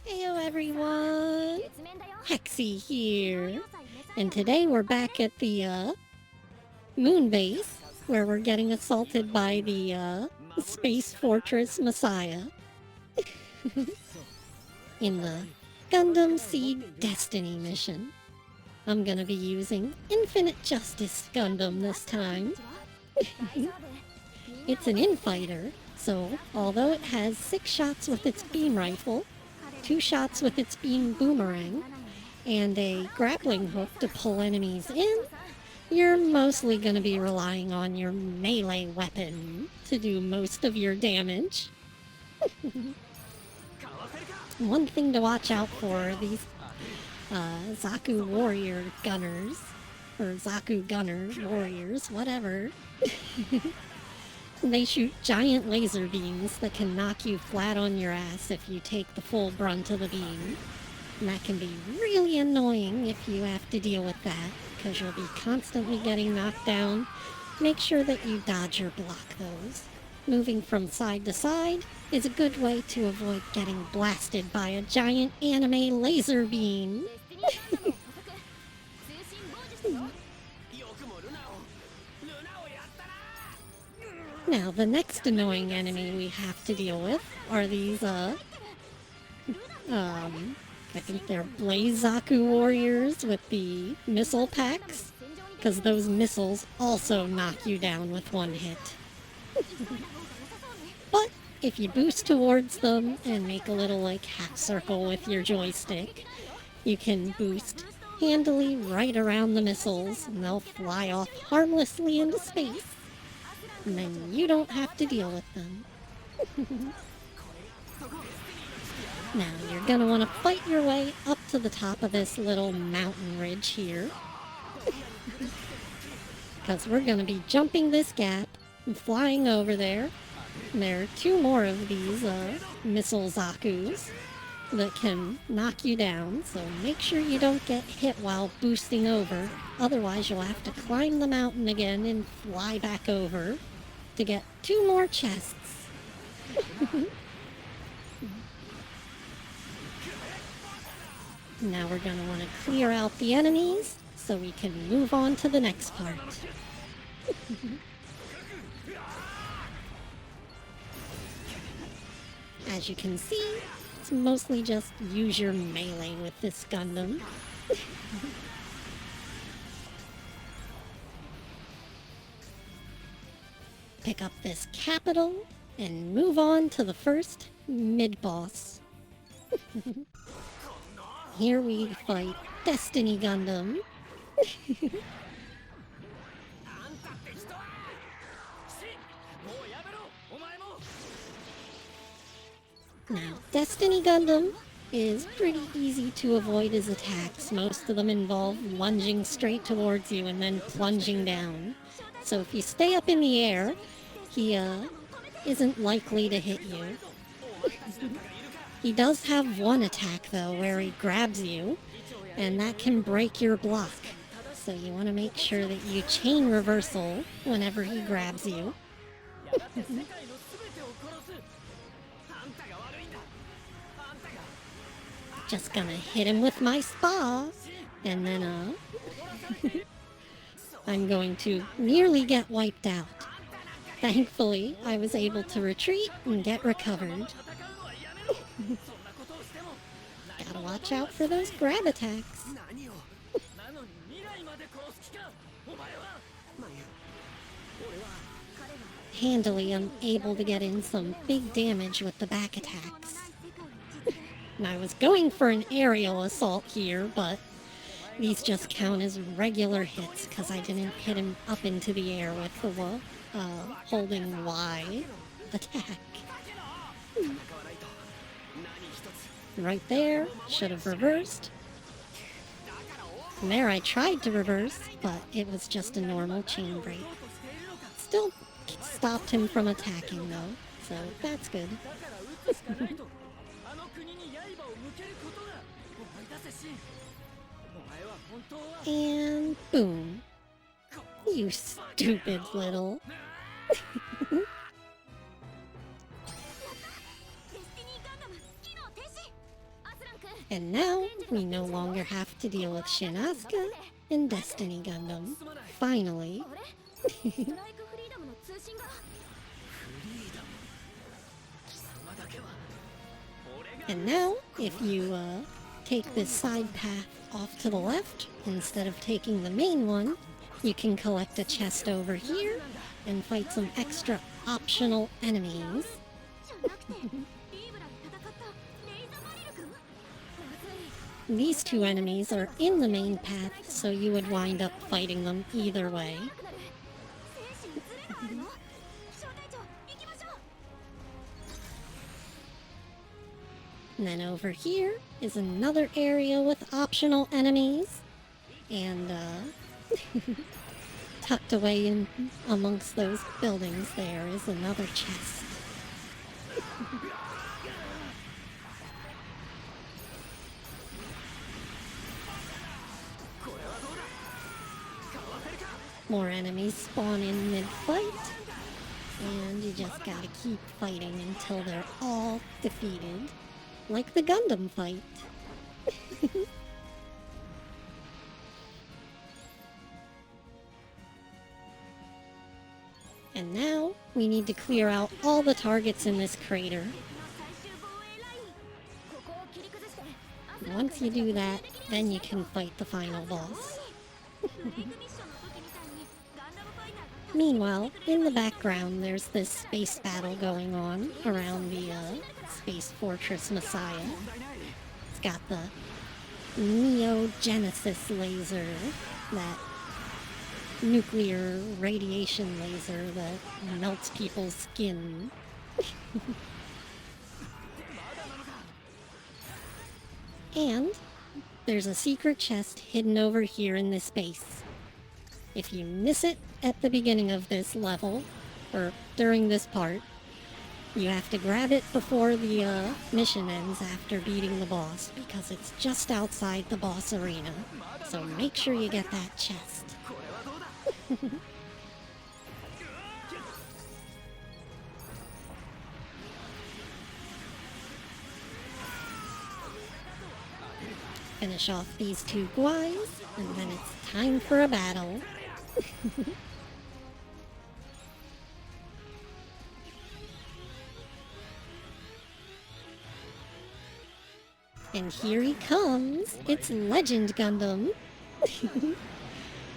Heyo everyone! Hexi here. And today we're back at the moon base where we're getting assaulted by the Space Fortress Messiah in the Gundam Seed Destiny mission. I'm gonna be using Infinite Justice Gundam this time. It's an infighter, so although it has 6 shots with its beam rifle, 2 shots with its beam boomerang, and a grappling hook to pull enemies in, you're mostly going to be relying on your melee weapon to do most of your damage. One thing to watch out for are these Zaku warrior gunners, or Zaku gunner warriors, whatever. They shoot giant laser beams that can knock you flat on your ass if you take the full brunt of the beam. And that can be really annoying if you have to deal with that, because you'll be constantly getting knocked down. Make sure that you dodge or block those. Moving from side to side is a good way to avoid getting blasted by a giant anime laser beam. Now, the next annoying enemy we have to deal with are these, I think they're Blaze Zaku warriors with the missile packs, because those missiles also knock you down with one hit. But if you boost towards them and make a little, half circle with your joystick, you can boost handily right around the missiles, and they'll fly off harmlessly into space. And then you don't have to deal with them. Now, you're gonna want to fight your way up to the top of this little mountain ridge here. Because we're gonna be jumping this gap and flying over there. And there are 2 more of these missile Zakus that can knock you down, so make sure you don't get hit while boosting over. Otherwise, you'll have to climb the mountain again and fly back over to get 2 more chests. Now we're going to want to clear out the enemies so we can move on to the next part. As you can see, it's mostly just use your melee with this Gundam. Pick up this capital and move on to the first mid-boss. Here we fight Destiny Gundam. Now, Destiny Gundam is pretty easy to avoid his attacks. Most of them involve lunging straight towards you and then plunging down. So if you stay up in the air, he isn't likely to hit you. He does have one attack though where he grabs you, and that can break your block. So you want to make sure that you chain reversal whenever he grabs you. Just gonna hit him with my spa, and then I'm going to nearly get wiped out. Thankfully, I was able to retreat and get recovered. Gotta watch out for those grab attacks. Handily, I'm able to get in some big damage with the back attacks. And I was going for an aerial assault here, but these just count as regular hits because I didn't hit him up into the air with the holding Y attack. Right there, should have reversed. And there I tried to reverse, but it was just a normal chain break. Still stopped him from attacking though, so that's good. And boom. You stupid little... And now, we no longer have to deal with Shin Asuka and Destiny Gundam. Finally. And now, if you take this side path off to the left, instead of taking the main one, you can collect a chest over here and fight some extra optional enemies. These two enemies are in the main path, so you would wind up fighting them either way. And then over here is another area with optional enemies. And tucked away in amongst those buildings there is another chest. More enemies spawn in mid-fight, and you just gotta keep fighting until they're all defeated, like the Gundam fight. And now, we need to clear out all the targets in this crater. Once you do that, then you can fight the final boss. Meanwhile, in the background, there's this space battle going on around the Space Fortress Messiah. It's got the Neogenesis laser, that nuclear radiation laser that melts people's skin. And there's a secret chest hidden over here in this base. If you miss it at the beginning of this level, or during this part, you have to grab it before the mission ends after beating the boss, because it's just outside the boss arena. So make sure you get that chest. Finish off these two guys, and then it's time for a battle. And here he comes! It's Legend Gundam!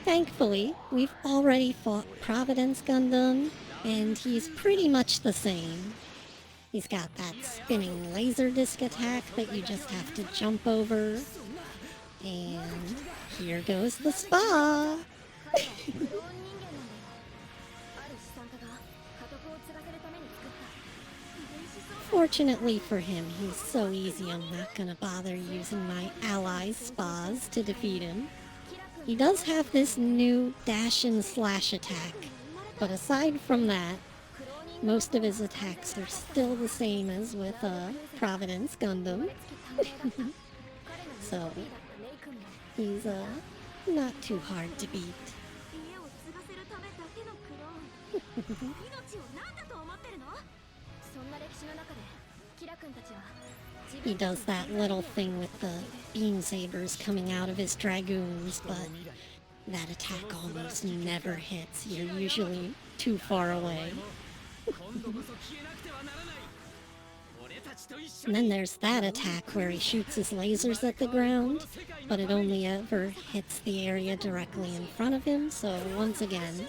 Thankfully, we've already fought Providence Gundam, and he's pretty much the same. He's got that spinning laser disc attack that you just have to jump over. And here goes the spa! Fortunately for him, he's so easy I'm not gonna bother using my allies' spas to defeat him. He does have this new dash and slash attack, but aside from that, most of his attacks are still the same as with Providence Gundam. So, he's not too hard to beat. He does that little thing with the beam sabers coming out of his dragoons, but that attack almost never hits. You're usually too far away. And then there's that attack where he shoots his lasers at the ground, but it only ever hits the area directly in front of him, so once again,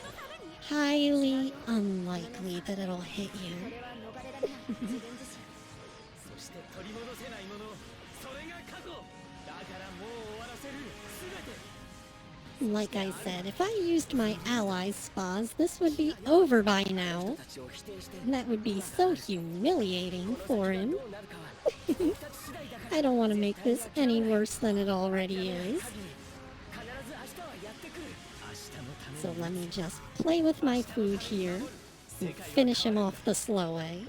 highly unlikely that it'll hit you. Like I said, if I used my allies' spas, this would be over by now. And that would be so humiliating for him. I don't want to make this any worse than it already is. So let me just play with my food here and finish him off the slow way.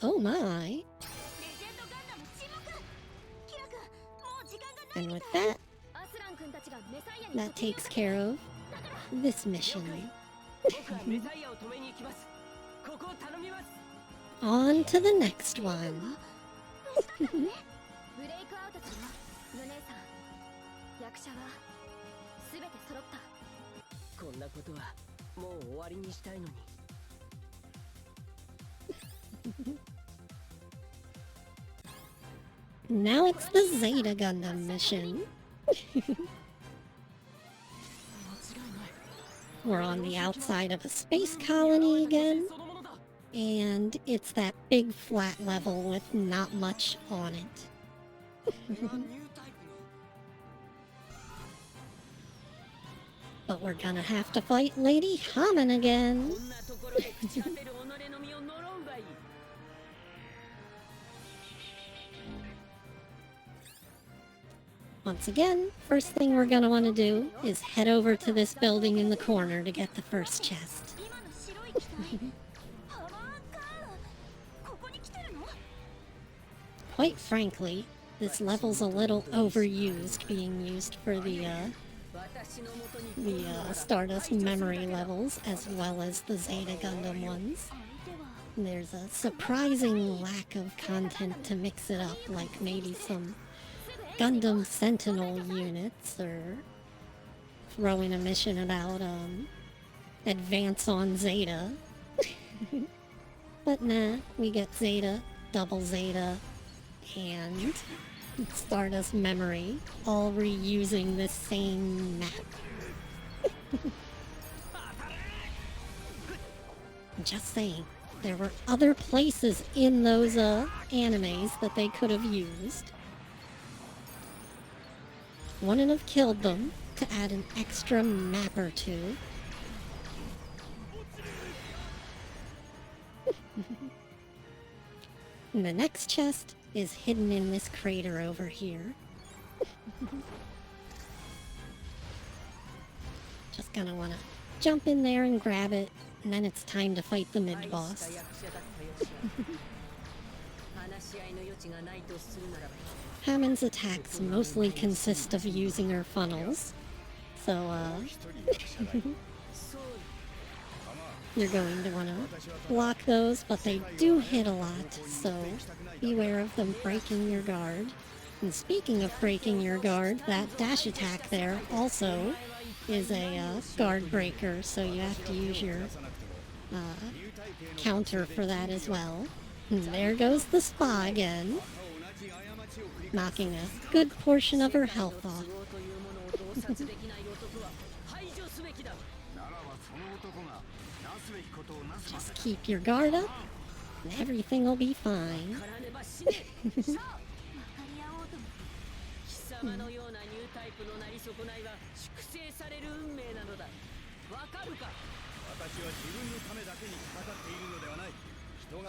Oh my. And with that, That takes care of this mission. On to the next one. こんなことはもう終わりにしたいのに。Now it's the Zeta Gundam mission. We're on the outside of a space colony again, and it's that big flat level with not much on it. But we're gonna have to fight Lady Haman again. Once again, first thing we're gonna want to do is head over to this building in the corner to get the first chest. Quite frankly, this level's a little overused, being used for the Stardust memory levels as well as the Zeta Gundam ones. There's a surprising lack of content to mix it up, like maybe some Gundam Sentinel units, or throwing a mission about advance on Zeta. But nah, we get Zeta, Double Zeta, and Stardust Memory, all reusing the same map. Just saying, there were other places in those animes that they could have used. Wouldn't have killed them to add an extra map or two. And the next chest is hidden in this crater over here. Just gonna wanna jump in there and grab it, and then it's time to fight the mid-boss. Hammond's attacks mostly consist of using her funnels, so you're going to want to block those, but they do hit a lot, so beware of them breaking your guard. And speaking of breaking your guard, that dash attack there also is a guard breaker, so you have to use your counter for that as well. And there goes the spa again, knocking a good portion of her health off. Just keep your guard up, and everything will be fine.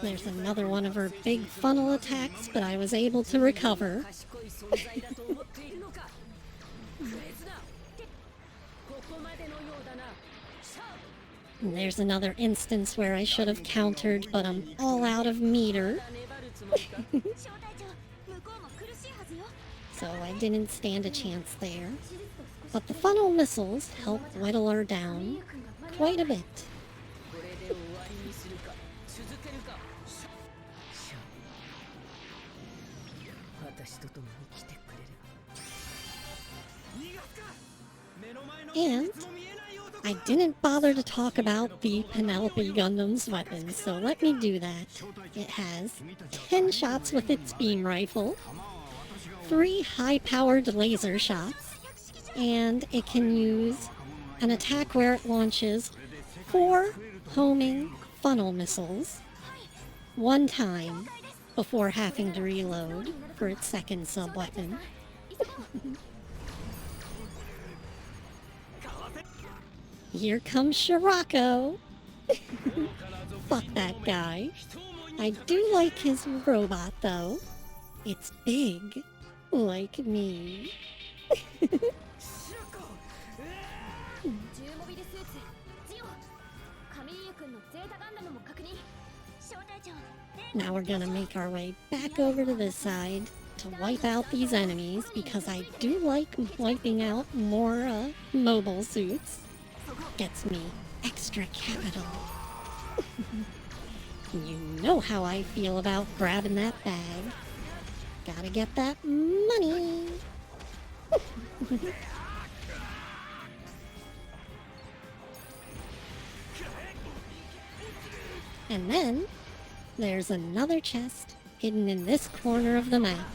There's another one of her big funnel attacks, but I was able to recover. And there's another instance where I should have countered, but I'm all out of meter. So I didn't stand a chance there. But the funnel missiles help whittle her down quite a bit. And I didn't bother to talk about the Penelope Gundam's weapons, so let me do that. It has 10 shots with its beam rifle, 3 high-powered laser shots, and it can use an attack where it launches 4 homing funnel missiles one time before having to reload for its second sub-weapon. Here comes Shirako. Fuck that guy. I do like his robot, though. It's big, like me. Now we're gonna make our way back over to this side to to wipe out these enemies because I do like wiping out more mobile suits. Gets me extra capital. You know how I feel about grabbing that bag. Gotta get that money. And then there's another chest hidden in this corner of the map.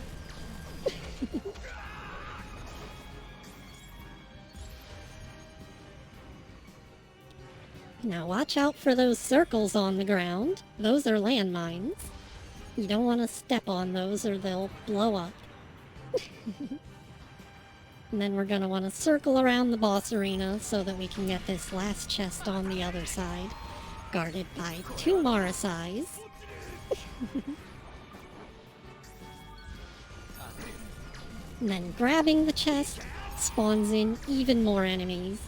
Now watch out for those circles on the ground. Those are landmines. You don't want to step on those or they'll blow up. And then we're going to want to circle around the boss arena so that we can get this last chest on the other side, guarded by 2 Marasais. And then grabbing the chest spawns in even more enemies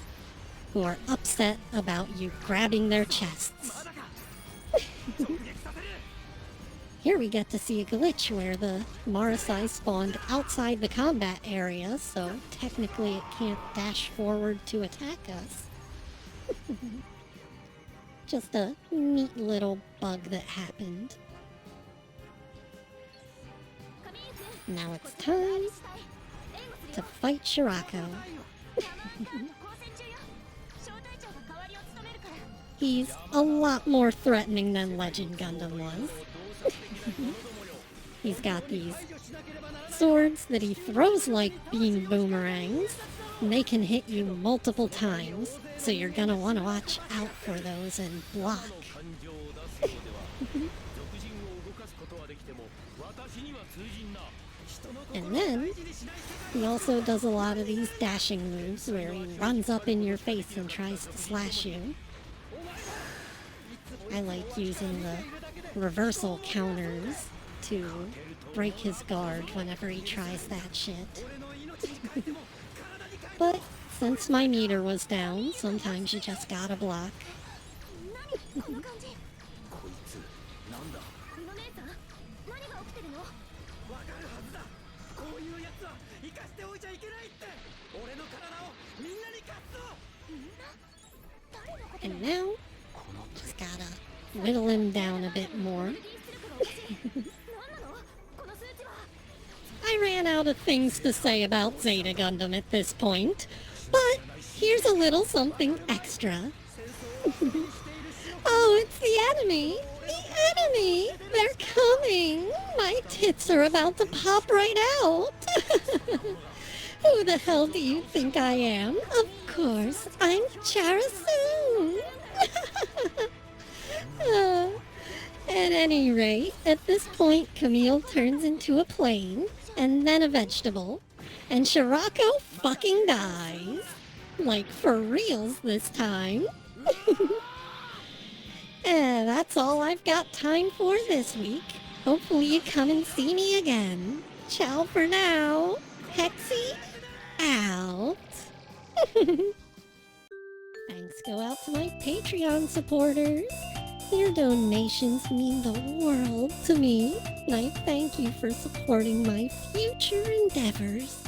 who are upset about you grabbing their chests. Here we get to see a glitch where the Marasai spawned outside the combat area, so technically it can't dash forward to attack us. Just a neat little bug that happened. Now it's time to fight Shirako. He's a lot more threatening than Legend Gundam was. He's got these swords that he throws like beam boomerangs, and they can hit you multiple times, so you're gonna want to watch out for those and block. And then he also does a lot of these dashing moves where he runs up in your face and tries to slash you. I like using the reversal counters to break his guard whenever he tries that shit. But since my meter was down, sometimes you just gotta block. And now, just gotta whittle him down a bit more. I ran out of things to say about Zeta Gundam at this point, but here's a little something extra. Oh, it's the enemy! The enemy! They're coming! My tits are about to pop right out! Who the hell do you think I am? Of course, I'm Charasoon! At any rate, at this point, Camille turns into a plane, and then a vegetable, and Shirako fucking dies. Like, for reals this time. And that's all I've got time for this week. Hopefully you come and see me again. Ciao for now. Hexi, out. Thanks go out to my Patreon supporters. Your donations mean the world to me, and I thank you for supporting my future endeavors.